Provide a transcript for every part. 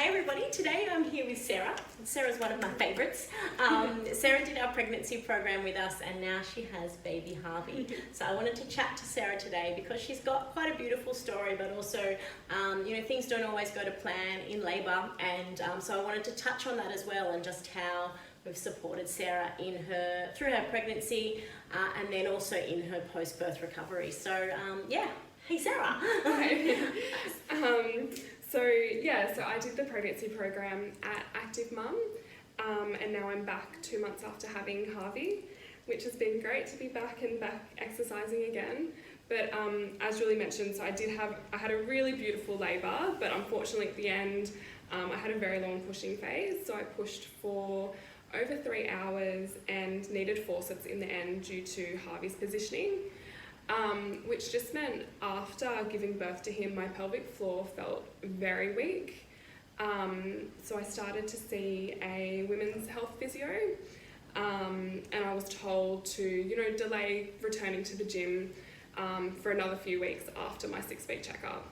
everybody, today I'm here with Sarah. Sarah's one of my favourites. Sarah did our pregnancy program with us and now she has baby Harvey. So I wanted to chat to Sarah today because she's got quite a beautiful story, but also, things don't always go to plan in labour, and so I wanted to touch on that as well, and just how we've supported Sarah through her pregnancy and then also in her post-birth recovery. So hey Sarah. Hi. So I did the pregnancy program at Active Mum, and now I'm back 2 months after having Harvey, which has been great to be back exercising again. But as Julie mentioned, so I had a really beautiful labour, but unfortunately at the end I had a very long pushing phase, so I pushed for over 3 hours and needed forceps in the end due to Harvey's positioning. Which just meant after giving birth to him, my pelvic floor felt very weak. So I started to see a women's health physio, and I was told to, delay returning to the gym for another few weeks after my 6-week checkup.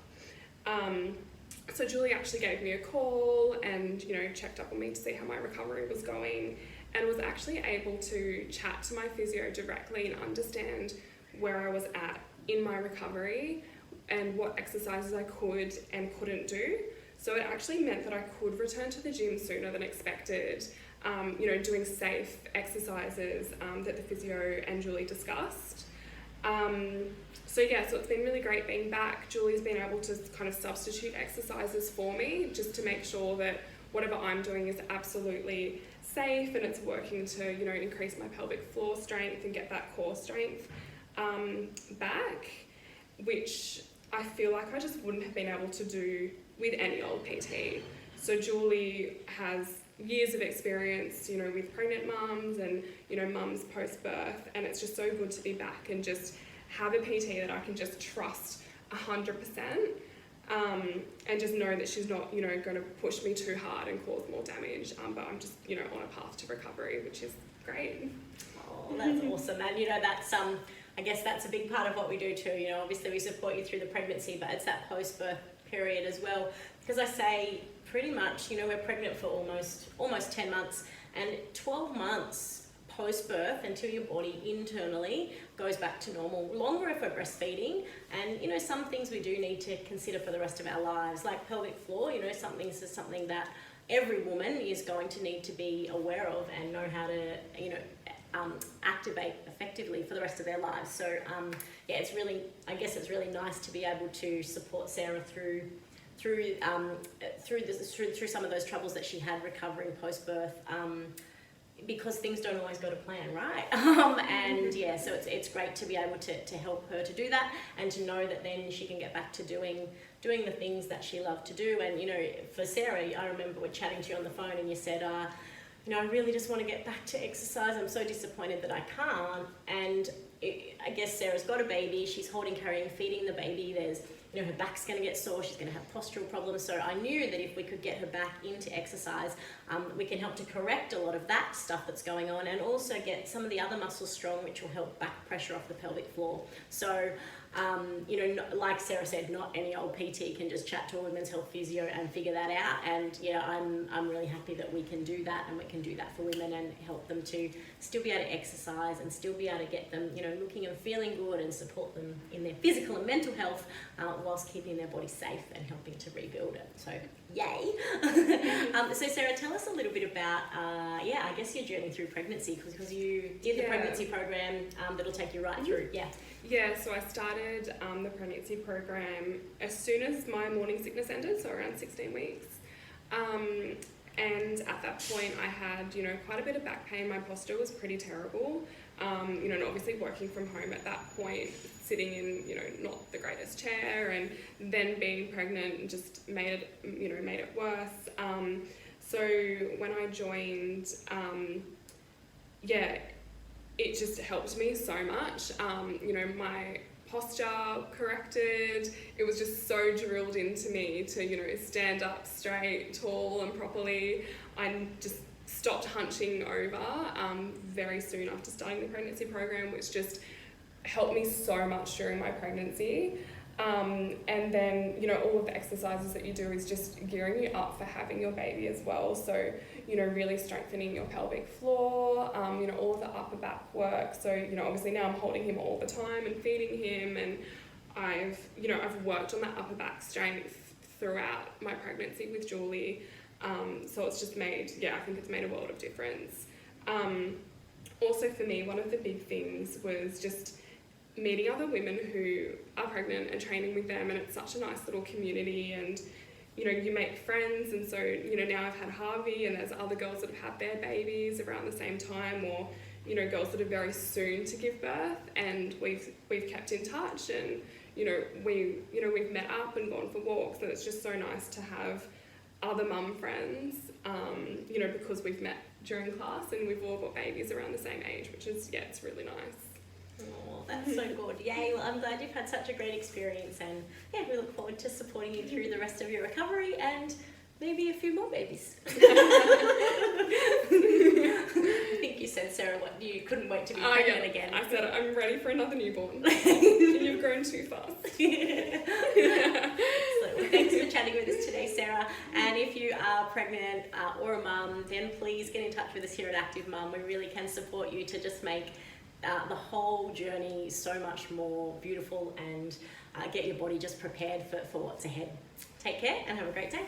So Julie actually gave me a call and, checked up on me to see how my recovery was going, and was actually able to chat to my physio directly and understand where I was at in my recovery and what exercises I could and couldn't do. So it actually meant that I could return to the gym sooner than expected, doing safe exercises that the physio and Julie discussed. So it's been really great being back. Julie's been able to kind of substitute exercises for me just to make sure that whatever I'm doing is absolutely safe and it's working to, increase my pelvic floor strength and get that core strength back, which I feel like I just wouldn't have been able to do with any old PT. So Julie has years of experience, with pregnant mums and, mums post-birth, and it's just so good to be back and just have a PT that I can just trust 100%, and just know that she's not, going to push me too hard and cause more damage, but I'm just, on a path to recovery, which is great. Oh, that's awesome. And, that's I guess that's a big part of what we do too. Obviously we support you through the pregnancy, but it's that post-birth period as well. Because I say pretty much, we're pregnant for almost 10 months, and 12 months post-birth until your body internally goes back to normal. Longer if we're breastfeeding, and some things we do need to consider for the rest of our lives, like pelvic floor. Something that every woman is going to need to be aware of and know how to, activate effectively for the rest of their lives. So it's really nice to be able to support Sarah through some of those troubles that she had recovering post-birth, because things don't always go to plan, right? So it's great to be able to help her to do that, and to know that then she can get back to doing the things that she loved to do. And for Sarah, I remember we're chatting to you on the phone and you said, I really just want to get back to exercise. I'm so disappointed that I can't. And I guess Sarah's got a baby. She's carrying, feeding the baby. There's, her back's going to get sore. She's going to have postural problems. So I knew that if we could get her back into exercise, we can help to correct a lot of that stuff that's going on, and also get some of the other muscles strong, which will help back pressure off the pelvic floor. So, like Sarah said, not any old PT can just chat to a women's health physio and figure that out. And I'm really happy that we can do that, and we can do that for women and help them to still be able to exercise and still be able to get them, looking and feeling good, and support them in their physical and mental health, whilst keeping their body safe and helping to rebuild it. So, yay! So Sarah, tell us a little bit about, I guess your journey through pregnancy, because you did the pregnancy program that'll take you right through. So I started the pregnancy program as soon as my morning sickness ended, so around 16 weeks. And at that point I had, quite a bit of back pain. My posture was pretty terrible. And obviously working from home at that point, sitting in, not the greatest chair, and then being pregnant just made it worse. So when I joined, it just helped me so much. My posture corrected. It was just so drilled into me to, stand up straight, tall and properly. I just stopped hunching over very soon after starting the pregnancy program, which just helped me so much during my pregnancy. And then, you know, all of the exercises that you do is just gearing you up for having your baby as well. So, you know, really strengthening your pelvic floor, you know, all of the upper back work. So, you know, obviously now I'm holding him all the time and feeding him, and I've worked on that upper back strength throughout my pregnancy with Julie. So it's just made, I think it's made a world of difference. Also for me, one of the big things was just meeting other women who are pregnant and training with them, and it's such a nice little community, and you know, you make friends. And so, you know, now I've had Harvey, and there's other girls that have had their babies around the same time, or you know, girls that are very soon to give birth, and we've kept in touch, and we've met up and gone for walks, and it's just so nice to have other mum friends, you know, because we've met during class and we've all got babies around the same age, which is, it's really nice. Oh, that's so good. Yay, well, I'm glad you've had such a great experience, and we look forward to supporting you through the rest of your recovery and maybe a few more babies. I think you said, Sarah, what you couldn't wait to be pregnant again. I said I'm ready for another newborn. You've grown too fast. So, thanks for chatting with us today, Sarah. And if you are pregnant or a mum, then please get in touch with us here at Active Mum. We really can support you to just make the whole journey so much more beautiful and get your body just prepared for what's ahead. Take care and have a great day.